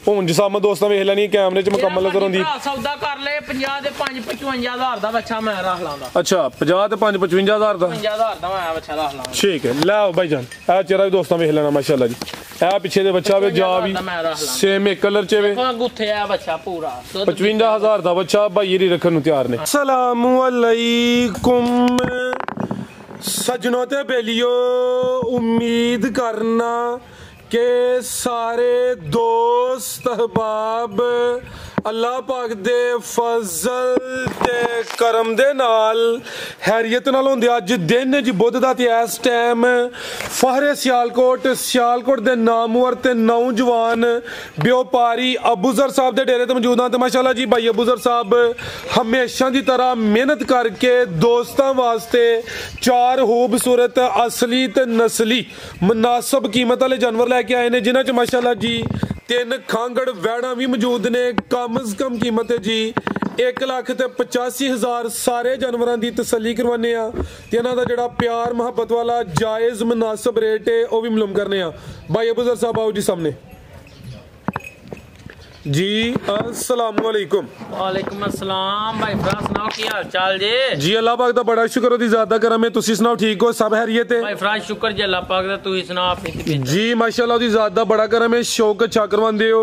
ਹੁਣ ਜਿਸਾਮ ਦੋਸਤਾਂ ਵੇਖ ਲੈਣੀ कैमरे च मुकम्मल नजर आउंदी सौदा कर ले 50 ਦੇ 5-55,000 ਦਾ ਬੱਚਾ ਮੈਂ ਰੱਖ ਲਾਂਦਾ अच्छा 50 ਤੇ 55,000 ਦਾ 55,000 ਦਾ ਮੈਂ ਬੱਚਾ ਰੱਖ ਲਾਂਗਾ ठीक है ले आओ भाईजान ए चेहरा भी दोस्तां वेख लेना माशाल्लाह जी ए पीछे दे बच्चा वे जा भी सेम एक कलर च वे गुत्थे आ बच्चा पूरा 55,000 ਦਾ ਬੱਚਾ ਭਾਈ ਰੀ ਰੱਖਣ ਨੂੰ ਤਿਆਰ ਨੇ अस्सलामु अलैकुम सजनों ते बेलियो उम्मीद करना के सारे दोस्त अहबाब अल्लाह पाक दे फजल ते करम दे नाल हैरियत नाल होंदे अज दिन जी बुध दा ते इस टाइम फहरे सियालकोट दे नामवर ते नौजवान व्यापारी अबूजर साहब दे डेरे ते मौजूद हां ते माशाल्लाह जी भाई अबूजर साहब हमेशा दी तरह मेहनत करके दोस्तां वास्ते चार खूबसूरत असली ते नस्ली मुनासिब कीमत वाले जानवर लैके आए ने जिन्हां च माशाल्लाह जी 3 खांगड़ वैड़ा भी मौजूद ने कम से कम कीमत है जी 1,85,000 सारे जानवरों की तसल्ली करवाने इन्हों का जोड़ा प्यार मुहब्बत वाला जायज़ मुनासिब रेट है वह भी मालूम करने भाई अबूजर साहब आओ जी सामने जी अस्सलामु अलैकुम वालेकुम अस्सलाम भाई भरा सुनाओ की हाल चाल जे जी अल्लाह पाक दा बड़ा शुक्र ओदी ज़्यादा करम है तुसी सुनाओ ठीक हो सब खैरियत है भाई भरा शुक्र जी अल्लाह पाक दा तुसी सुनाओ अपनी जी माशाल्लाह ओदी ज़्यादा बड़ा करम है शौक अच्छा करवांदे हो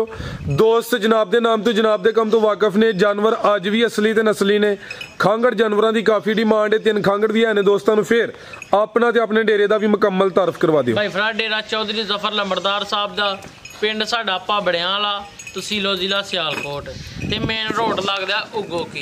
दोस्त जनाब दे नाम तो जनाब दे कम तो वाकफ ने जानवर अज भी असली ते नस्ली ने खांगड़ जानवरों की काफ़ी डिमांड है 3 खांगड़ भी है दोस्तों फिर अपना ते अपने डेरे का भी मुकम्मल तारफ करवा दियो भाई भरा डेरा चौधरी जफर लंबरदार साहब दा पिंड साडा भाबड़ियां वाला तहसीलो जिला सियालकोट ते मेन रोड लगदा उगो की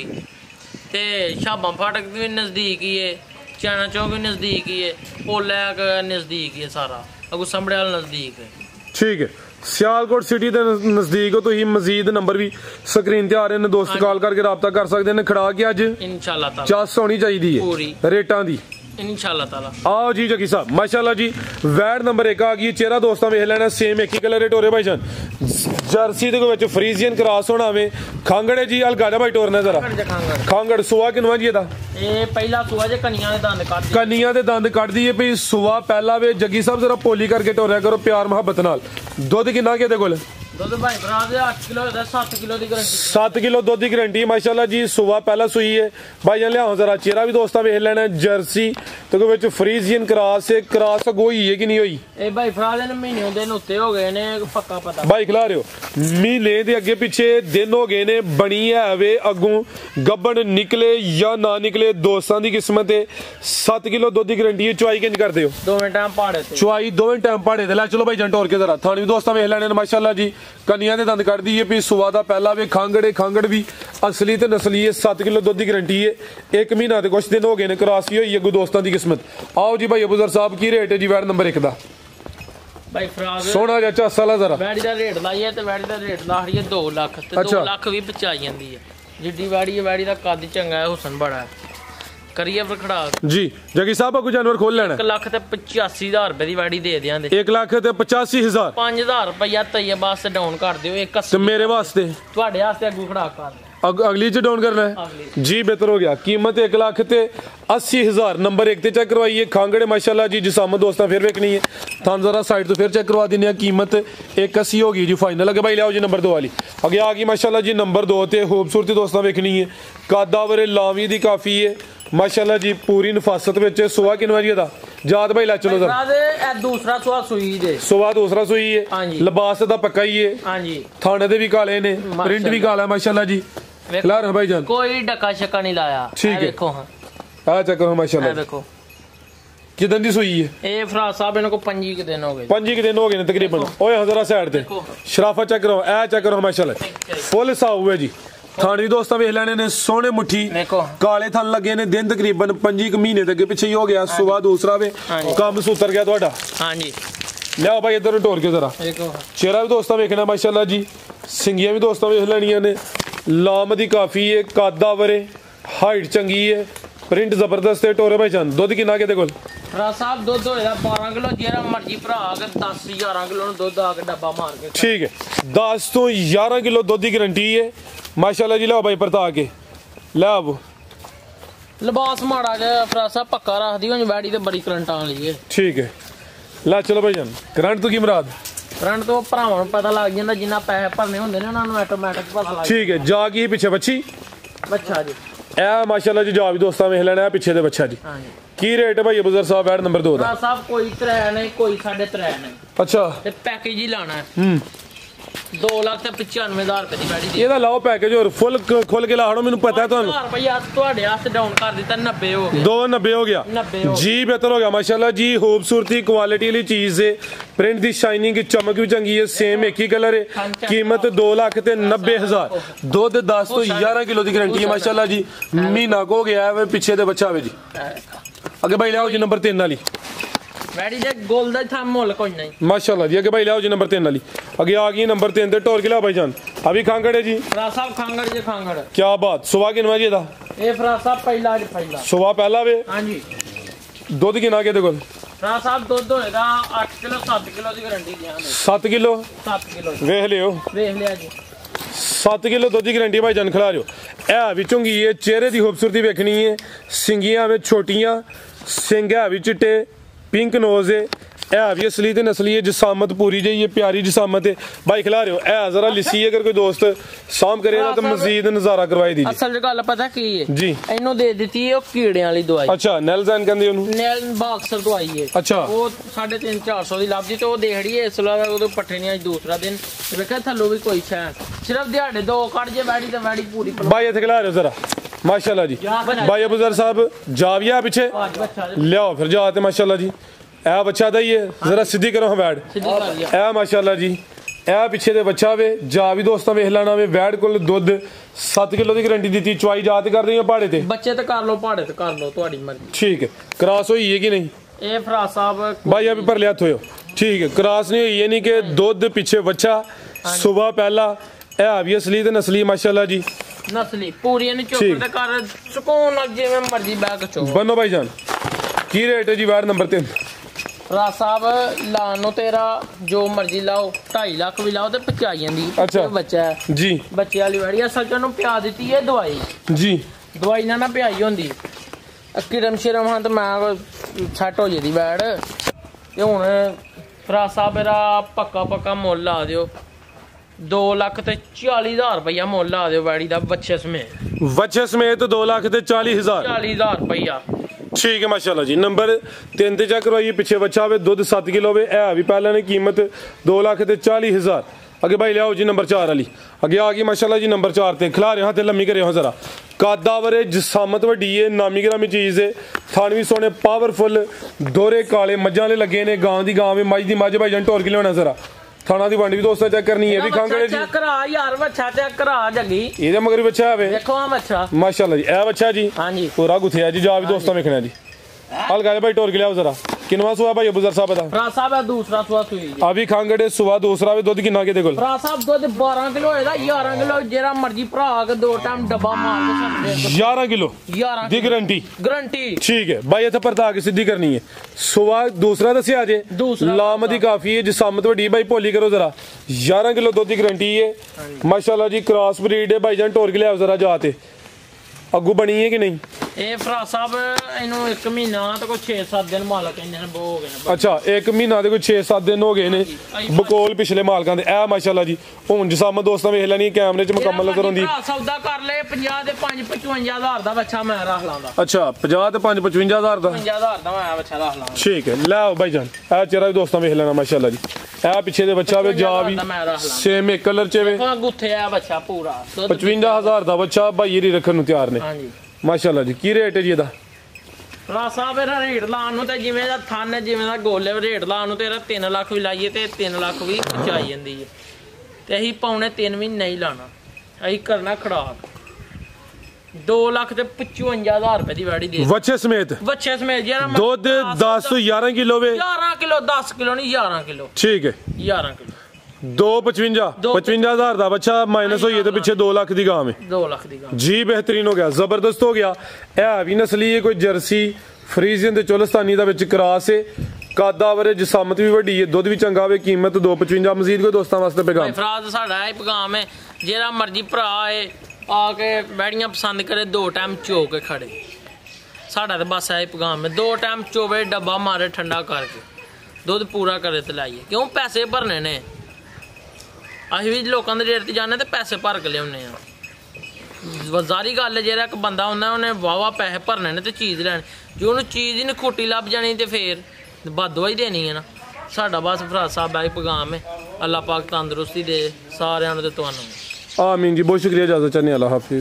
ते शाबा फाटक भी नज़दीक ही है चाना चौक भी नज़दीक ही है पोला नज़दीक ही है सारा अगू संभड़े वाल नज़दीक है ठीक है सियालकोट सिटी के नज़दीक हो तो ही मजीद नंबर भी स्क्रीन ते आ रहे हैं दोस्त कॉल करके रब्ता कर सकते हैं खड़ा के अज इंशाल्लाह ताला चस होनी चाहिए रेटा दी इंशाल्लाह ताला आओ जी जगी साहब माशाल्लाह जी वैड नंबर 1 आ गई चेहरा दोस्तों वेख लेना सेम एक ही कलर है टोरे भाईजान जर्सी दे विच फ्रीजियन क्रॉस होना वे खांगड़े जी अलगाड़ा भाई टोरना जरा खांगड़ सुआ किनवा जी दा ए पहला सुआ जे कनियां दे दंद काट कनियां दे दंद कट दी भई सुआ पहला वे जगी साहब जरा पोली करके टोरिया करो प्यार मोहब्बत नाल दुध किन्ना के दे कोल दुध भाई भरा दे 8 किलो दा 7 किलो दी गारंटी 7 किलो दुध की गारंटी माशाल्लाह जी सुबह पहला सुई है भाई जान लियाओ जरा चेहरा भी दोस्ता वेख लेना जर्सी तो विच फ्रीजियन क्रॉस है क्रॉस होई है कि नहीं होई ए भाई भरा दे महीने होंदे न उत्ते हो गए ने पक्का पता भाई खिला रहे हो महीने दे अगे पीछे दिन हो गए ने बनी है वे अगू गब्बन निकले या ना निकले दोस्तां दी किस्मत है 7 किलो दुध की गारंटी है चुआई किंज करदे हो 2 टाइम पहाड़े ते चुआई 2 टाइम पहाड़े ते ला चलो भाई जान टोर के जरा थानी भी दोस्ता वेख लेने माशाल्लाह जी कनिया दे दंद कट दी है भी सुबह दा पहला वे खांगड़ भी असली ते नस्ली है 7 किलो दुध की गारंटी है 1 महीना ते कुछ दिन हो गए ने क्रॉस भी होई है दोस्तां दी किस्मत आओ जी भाई अबूजर साहब की रेट है जी वैड नंबर 1 दा भाई फराज सोना चाचा साला जरा वैडी दा रेट लाइए ते वैडी दा रेट ला रही है 2 लाख ते 2 लाख भी बचाई जांदी है जिड्डी वैडी है वैडी दा कद चंगा है हुसन बड़ा है करिए फिर खड़ा जी जगी साहब को जानवर खोल लेना 1 लाख ते 85,000 रुपए दी वैडी दे देंगे 1 लाख ते 85,000 5,000 रुपया तैये वास्ते डाउन कर दियो 1 ते मेरे वास्ते ਤੁਹਾਡੇ वास्ते अगू खड़ा कर अगली च डाउन करना है जी बेहतर हो गया कीमत 1 लाख ते 80,000 नंबर 1 ते चेक करवाइए खांगड़े माशाल्लाह जी जिसाम दोस्ता फिर वेखनी है थान जरा साइड तो फिर चेक करवा देने कीमत 180 होगी जी फाइनल अगे भाई लियाओ जी नंबर 2 वाली अगे आ गई माशाल्लाह जी नंबर 2 ते खूबसूरती दोस्ता वेखनी है कादावरे लावी दी काफी है माशाल्लाह जी पूरी नफासत विच सुआ किनवा जी दा जात भाई ला चलो जरा दूसरा सुआ सुई दे सुआ दूसरा सुई है लिबास दा पक्का ही है हां जी थाने दे भी काले ने प्रिंट भी काला है माशाल्लाह जी खिला रहे भाई जान कोई डका शका नहीं लाया ठीक है देखो हां आ चेक करो माशाल्लाह देखो किदन दी सुई है ए फराज साहब इनको 5 के दिन हो गए 5 के दिन हो गए ने तकरीबन ओए जरा साइड ते शराफत चेक करो ए चेक करो माशाल्लाह फुल साउ है जी थाने भी दोस्ता वेख लेने ने सोने मुट्ठी काले थन लगे ने दिन तकरीबन 5 महीने तक पीछे ही हो गया सुबह दूसरा वे काम सुतर गया ਤੁਹਾਡਾ हां जी लिया भाई इधर टोर के जरा चेहरा भी दोस्ता वेखना माशाल्लाह जी सिंगियां भी दोस्ता वेख लेनियां ने लाम दी काफी है कादा वरे हाइट चंगी है प्रिंट जबरदस्त है टोरे भाई जान दुध किना के दे कोल राज साहब दुध होएगा 12 किलो जेरा मर्जी भरा अगर 10 11 किलो दुध आके डब्बा मार के ठीक है 10 तो 11 किलो दुध की गारंटी है माशाल्लाह जी लो भाई परता के ला अब लिबास माड़ा जा फरासा पक्का रख दी हुन बैडी ते बड़ी करंट आ रही है ठीक है ला चलो भाई जान करंट तो की मुराद ਫਰੰਟ ਤੋਂ ਭਰਾਵਾਂ ਨੂੰ ਪਤਾ ਲੱਗ ਜਾਂਦਾ ਜਿੰਨਾ ਪੈਸੇ ਭਰਨੇ ਹੁੰਦੇ ਨੇ ਉਹਨਾਂ ਨੂੰ ਆਟੋਮੈਟਿਕ ਪਤਾ ਲੱਗ ਠੀਕ ਹੈ ਜਾ ਕੀ ਪਿੱਛੇ ਬੱਚੀ ਬੱਚਾ ਜੀ ਇਹ ਮਾਸ਼ਾਅੱਲਾ ਜੀ ਜਾ ਵੀ ਦੋਸਤਾਂ ਵੇਖ ਲੈਣਾ ਪਿੱਛੇ ਦੇ ਬੱਚਾ ਜੀ ਹਾਂਜੀ ਕੀ ਰੇਟ ਹੈ ਭਾਈ ਅਬੂਜ਼ਰ ਸਾਹਿਬ ਵੈਟ ਨੰਬਰ 2 ਦਾ ਸਾਹਿਬ ਕੋਈ 3 ਨਹੀਂ ਕੋਈ 3.5 ਨਹੀਂ ਅੱਛਾ ਤੇ ਪੈਕੇਜ ਹੀ ਲਾਣਾ ਹੈ 2,95,000 ਰੁਪਏ ਦੀ ਬੈੜੀ ਦੀ ਇਹਦਾ ਲਾਓ ਪੈਕੇਜ ਹੋਰ ਫੁੱਲ ਖੋਲ ਕੇ ਲਾਹਣੋ ਮੈਨੂੰ ਪਤਾ ਤੁਹਾਨੂੰ 1000 ਰੁਪਏ ਤੁਹਾਡੇ ਵਾਸਤੇ ਡਾਊਨ ਕਰ ਦਿੱਤਾ 90 ਹੋ ਗਿਆ 290 ਹੋ ਗਿਆ 90 ਹੋ ਜੀ ਬਿਹਤਰ ਹੋ ਗਿਆ ਮਾਸ਼ਾਅੱਲਾ ਜੀ ਖੂਬਸੂਰਤੀ ਕੁਆਲਿਟੀ ਵਾਲੀ ਚੀਜ਼ ਹੈ ਪ੍ਰਿੰਟ ਦੀ ਸ਼ਾਈਨਿੰਗ ਚਮਕ ਵੀ ਚੰਗੀ ਹੈ ਸੇਮ ਇੱਕ ਹੀ ਕਲਰ ਹੈ ਕੀਮਤ 2,90,000 ਦੁੱਧ 10 ਤੋਂ 11 ਕਿਲੋ ਦੀ ਗਾਰੰਟੀ ਹੈ ਮਾਸ਼ਾਅੱਲਾ ਜੀ ਮਹੀਨਾ ਕੋ ਗਿਆ ਹੈ ਪਿੱਛੇ ਦੇ ਬੱਚਾ ਵੇ ਜੀ ਅੱਗੇ ਭਾਈ ਲਿਆਓ ਜੀ ਨੰਬਰ 3 ਵਾਲੀ ਬੈੜੀ ਦੇ ਗੋਲ ਦਾ ਥਾ ਮੁੱਲ ਕੋਈ ਨਹੀਂ माशाल्लाह जी अगे भाई लाओ जी नंबर 3 वाली अगे आ गई नंबर 3 ਤੇ ਢੋਰ ਕੇ ਲਾਓ ਭਾਈਜਾਨ अभी खांगड़ है जी ਫਰਾ ਸਾਹਿਬ ਖਾਂਗੜ ਜੇ ਖਾਂਗੜ क्या बात सुबह किनवा जी दा ਇਹ ਫਰਾ ਸਾਹਿਬ ਪਹਿਲਾ ਅੱਜ ਪਹਿਲਾ सुबह पहला वे ਹਾਂਜੀ ਦੁੱਧ ਕਿੰਨਾ ਕੇ ਦੇ ਕੋਲ ਫਰਾ ਸਾਹਿਬ ਦੁੱਧ ਹੋਏਗਾ 8 ਕਿਲੋ 7 ਕਿਲੋ ਦੀ ਗਾਰੰਟੀ ਦਿਆਂਗੇ 7 ਕਿਲੋ 7 ਕਿਲੋ ਵੇਖ ਲਿਓ ਵੇਖ ਲਿਆ ਜੀ 7 ਕਿਲੋ ਦੁੱਧ ਦੀ ਗਾਰੰਟੀ ਭਾਈਜਾਨ ਖਿਲਾ ਰਿਓ ਇਹ ਵਿੱਚੋਂ ਕੀ ਹੈ ਚਿਹਰੇ ਦੀ ਖੂਬਸੂਰਤੀ ਵੇਖਣੀ ਹੈ ਸਿੰਗੀਆਂ ਵਿੱਚ ਛੋਟੀਆਂ ਸਿੰਘ ਹੈ ਵਿੱਚ ਚਿੱਟੇ पिंक नोज है ਇਹ ਵੀ ਅਸਲੀ ਤੇ ਨਸਲੀ ਹੈ ਜਿਸਾਮਤ ਪੂਰੀ ਜਿਹੀ ਹੈ ਪਿਆਰੀ ਜਿਸਾਮਤ ਹੈ ਭਾਈ ਖਿਲਾ ਰਹੇ ਹੋ ਇਹ ਜ਼ਰਾ ਲਿਸੀ ਅਗਰ ਕੋਈ ਦੋਸਤ ਸਾਮ ਕਰੇ ਨਾ ਤਾਂ ਮਜ਼ੀਦ ਨਜ਼ਾਰਾ ਕਰਵਾਈ ਦੀ ਅਸਲ ਗੱਲ ਪਤਾ ਕੀ ਹੈ ਜੀ ਇਹਨੂੰ ਦੇ ਦਿੱਤੀ ਹੈ ਉਹ ਕੀੜਿਆਂ ਵਾਲੀ ਦਵਾਈ ਅੱਛਾ ਨੈਲਜ਼ਨ ਕਹਿੰਦੇ ਉਹਨੂੰ ਨੈਲ ਬਾਕਸਰ ਦਵਾਈ ਹੈ ਅੱਛਾ ਉਹ 350-400 ਦੀ ਲੱਭਦੀ ਤੇ ਉਹ ਦੇਖੜੀ ਹੈ ਇਸ ਵੇਲੇ ਉਹਦੇ ਪੱਠੇ ਨਹੀਂ ਅੱਜ ਦੂਸਰਾ ਦਿਨ ਵੇਖਿਆ ਥੱਲੋਂ ਵੀ ਕੋਈ ਛੈ ਸਿਰਫ ਦਿਹਾੜੇ ਦੋ ਕੱਢ ਜੇ ਬੈੜੀ ਤੇ ਬੈੜੀ ਪੂਰੀ ਭਾਈ ਇੱਥੇ ਖਿਲਾ ਰਹੇ ਹੋ ਜ਼ਰਾ माशाल्लाह जी भाई अबूजर साहब जाविया पीछे लियाओ फिर जा ते माशाल्लाह जी ए बच्चा दा ही है जरा सीधी करो बैड ए माशाल्लाह जी ए पिछे दे बच्चा वे जा भी दोस्तों वेख लेना वे बैड कोल दुध 7 किलो दी गारंटी दी चुआई जात कर रही है पहाड़े ते बच्चे ते कर लो पहाड़े ते कर लो तुम्हारी मर्जी ठीक है क्रॉस हुई है कि नहीं ए फरा साहब भाई अभी पर लिया थोयो ठीक है क्रॉस नहीं हुई है नहीं कि दुध पीछे बच्चा सुबह पहला ए भी असली ते नस्ली माशाल्लाह जी नस्ली पूरी ने चोकर ते कर सुकून लग जिवें मर्जी बैग चो बनो भाईजान की रेट है जी वार्ड नंबर 3 राज साहब लानो तेरा जो मर्जी लाओ 2.5 लाख भी लाओ ते पचाई जांदी अच्छा बच्चा है जी बच्चे वाली वाड़ी असल च पिया दी है दवाई जी दवाई ना पियाई होंदी किरम शिरम हाँ तो मैं सैट हो जाती बैड ते हुण राज साहब मेरा पक्का पक्का मुल ला दिओ 2,40,000 रुपया मुल ला दिओ बैड़ी दा बच्चे समेत 2,40,000 40,000 रुपया ठीक है माशाल्लाह जी नंबर 3 ते चेक करवाइए पीछे बच्चा वे दुध 7 किलो वे है भी पहले ने कीमत 2,40,000 अगे भाई लियाओ जी नंबर 4 वाली अगे आ गई माशाल्लाह जी नंबर 4 ते खिला रहे हां ते लम्मी करे हो जरा कादावरे जिसामत वड्डी है नामी ग्रामी चीज है थान भी सोने पावरफुल दोरे काले मज्जां वाले लगे ने गांव दी गांव में मज दी मज भाई जन टोर के लेना जरा थाना दी वंड भी दोस्तों चेक करनी है भी खांगड़े जी चेक करा यार बच्चा चेक करा जगी ਇਹਦੇ ਮਗਰ ਬੱਚਾ ਆਵੇ ਦੇਖੋ ਆ ਬੱਚਾ ਮਾਸ਼ਾਅੱਲਾ ਜੀ ਇਹ ਬੱਚਾ ਜੀ ਹਾਂਜੀ ਪੂਰਾ ਗੁੱਥਿਆ ਜੀ ਜਾ ਵੀ ਦੋਸਤਾਂ ਵੇਖਣਾ ਜੀ हल गाले भाई टोर के लियाओ जरा किनवा सुआ भाई अबूजर साहब बता फरा साहब है दूसरा सुआ सुई अभी खांगड़े सुआ दूसरा भी दूध किन्ना के दे कोल फरा साहब दूध 12 किलो होएगा 11 किलो जेरा मर्जी भरा के दो टाइम डब्बा मार के 11 किलो 11 दी गारंटी ठीक है भाई इथे परता के सीधी करनी है सुआ दूसरा दसिया जे लामदी काफी है जिसामत वड्डी भाई भोली करो जरा 11 किलो दूध की गारंटी है माशाल्लाह जी क्रॉस ब्रीड है भाईजान टोर के लियाओ जरा जाते अगू बनी है कि नहीं ਇਹ ਫਰਾ ਸਾਹਿਬ ਇਹਨੂੰ 1 ਮਹੀਨਾ ਤੇ ਕੋਈ 6-7 ਦਿਨ ਮਾਲਕ ਕਹਿੰਦੇ ਨੇ ਬੋ ਹੋ ਗਏ ਨੇ ਅੱਛਾ 1 ਮਹੀਨਾ ਦੇ ਕੋਈ 6-7 ਦਿਨ ਹੋ ਗਏ ਨੇ ਬਕੋਲ ਪਿਛਲੇ ਮਾਲਕਾਂ ਦੇ ਇਹ ਮਾਸ਼ਾਅੱਲਾ ਜੀ ਹੁਣ ਜਿਸਾਮਤ ਦੋਸਤਾਂ ਵੇਖ ਲੈਣੀ ਕੈਮਰੇ 'ਚ ਮੁਕੰਮਲ ਨਜ਼ਰ ਆਉਂਦੀ ਸੌਦਾ ਕਰ ਲੈ 50 ਦੇ 5-55,000 ਦਾ ਬੱਚਾ ਮੈਂ ਰੱਖ ਲਾਂਦਾ ਅੱਛਾ 50 ਤੇ 5-55,000 ਦਾ 55,000 ਦਾ ਮੈਂ ਬੱਚਾ ਰੱਖ ਲਾਂਗਾ ਠੀਕ ਹੈ ਲੈ ਆਓ ਭਾਈਜਾਨ ਇਹ ਚਿਹਰਾ ਵੀ ਦੋਸਤਾਂ ਵੇਖ ਲੈਣਾ ਮਾਸ਼ਾਅੱਲਾ ਜੀ ਇਹ ਪਿੱਛੇ ਦੇ ਬੱਚਾ ਵੇ ਜਾ ਵੀ ਸੇਮ ਇੱਕ ਕਲਰ 'ਚ ਵੇ ਗੁੱਥੇ ਆ ਬੱਚਾ ਪੂਰਾ 55,000 ਦਾ ਬੱਚਾ ਭਾਈ ਰੀ ਰੱਖਣ ਨੂੰ ਤਿਆਰ ਨੇ ਹਾਂਜੀ ਮਾਸ਼ਾਅੱਲਾ ਜੀ ਕੀ ਰੇਟ ਹੈ ਜੀ ਇਹਦਾ ਰਾਜ ਸਾਹਿਬ ਇਹਦਾ ਰੇਟ ਲਾਉਣ ਨੂੰ ਤੇ ਜਿਵੇਂ ਦਾ ਥਨ ਹੈ ਜਿਵੇਂ ਦਾ ਗੋਲੇ ਰੇਟ ਲਾਉਣ ਨੂੰ ਤੇ ਇਹਦਾ 3 ਲੱਖ ਵੀ ਲਾਈਏ ਤੇ 3 ਲੱਖ ਵੀ ਪਹੁੰਚਾਈ ਜਾਂਦੀ ਹੈ ਤੇ ਅਸੀਂ ਪੌਣੇ 3 ਵੀ ਨਹੀਂ ਲਾਣਾ ਅਸੀਂ ਕਰਨਾ ਖੜਾਕ 2,55,000 ਰੁਪਏ ਦੀ ਵਾੜੀ ਦੇ ਬੱਚੇ ਸਮੇਤ ਜਿਹੜਾ ਦੁੱਧ 10 ਤੋਂ 11 ਕਿਲੋ ਵੇ 11 ਕਿਲੋ 10 ਕਿਲੋ ਨਹੀਂ 11 ਕਿਲੋ ਠੀਕ ਹੈ 11 ਕਿਲੋ 55,000 ਦਾ ਬੱਚਾ ਮਾਈਨਸ ਹੋਈਏ ਤੇ ਪਿੱਛੇ 2 ਲੱਖ ਦੀ ਗਾਂ ਹੈ 2 ਲੱਖ ਦੀ ਗਾਂ ਜੀ बेहतरीन हो गया जबरदस्त हो गया ਇਹ ਵੀ ਨਸਲੀ ਹੈ ਕੋਈ ਜਰਸੀ ਫਰੀਜ਼ੀਅਨ ਤੇ ਚੋਲਸਤਾਨੀ ਦਾ ਵਿੱਚ ਕਰਾਸ ਹੈ ਕਾਦਾਵਰੇ ਜਿਸਾਮਤ ਵੀ ਵੱਡੀ ਹੈ ਦੁੱਧ ਵੀ ਚੰਗਾ ਵੇ ਕੀਮਤ 255 ਮਜ਼ੀਦ ਕੋਈ ਦੋਸਤਾਂ ਵਾਸਤੇ ਪੈਗਾਮ ਫਰਾਜ਼ ਸਾਡਾ ਇਹ ਪੈਗਾਮ ਹੈ ਜਿਹੜਾ ਮਰਜੀ ਭਰਾ ਹੈ ਆ ਕੇ ਬੈੜੀਆਂ ਪਸੰਦ ਕਰੇ 2 ਟਾਈਮ ਚੋ ਕੇ ਖੜੇ ਸਾਡਾ ਤੇ ਬਸ ਇਹ ਪੈਗਾਮ ਹੈ 2 ਟਾਈਮ ਚੋਵੇ ਡੱਬਾ ਮਾਰੇ ਠੰਡਾ ਕਰਕੇ ਦੁੱਧ ਪੂਰਾ ਕਰੇ ਤੇ ਲਾਈਏ, ਕਿਉਂ ਪੈਸੇ ਭਰਨੇ ਨੇ। ਅਸੀਂ ਵੀ ਲੋਕਾਂ ਦੇ ਰੇਟ ਤੇ ਜਾਂਦੇ ਤੇ ਪੈਸੇ ਭਰ ਕੇ ਲਿਆਉਂਦੇ ਆ। ਵਜ਼ਾਰੀ ਗੱਲ ਹੈ, ਜਿਹੜਾ ਇੱਕ ਬੰਦਾ ਹੁੰਦਾ ਉਹਨੇ ਵਾਵਾ ਪੈਸੇ ਭਰਨੇ ਨੇ ਤੇ ਚੀਜ਼ ਲੈਣੀ। ਜੇ ਉਹਨੂੰ ਚੀਜ਼ ਹੀ ਨਖੋਟੀ ਲੱਭ ਜਾਣੀ ਤੇ ਫੇਰ ਬਦਦੁਆ ਹੀ ਦੇਣੀ ਹੈ ਨਾ। ਸਾਡਾ ਬਸ ਭਰਾ ਸਾਹਿਬ ਹੈ ਪੈਗਾਮ ਹੈ, ਅੱਲਾਹ ਪਾਕ ਤੰਦਰੁਸਤੀ ਦੇ ਸਾਰਿਆਂ ਨੂੰ ਤੇ ਤੁਹਾਨੂੰ। आमीन जी, बहुत शुक्रिया, इजाज़त चाहते हैं, अल्लाह हाफिज़।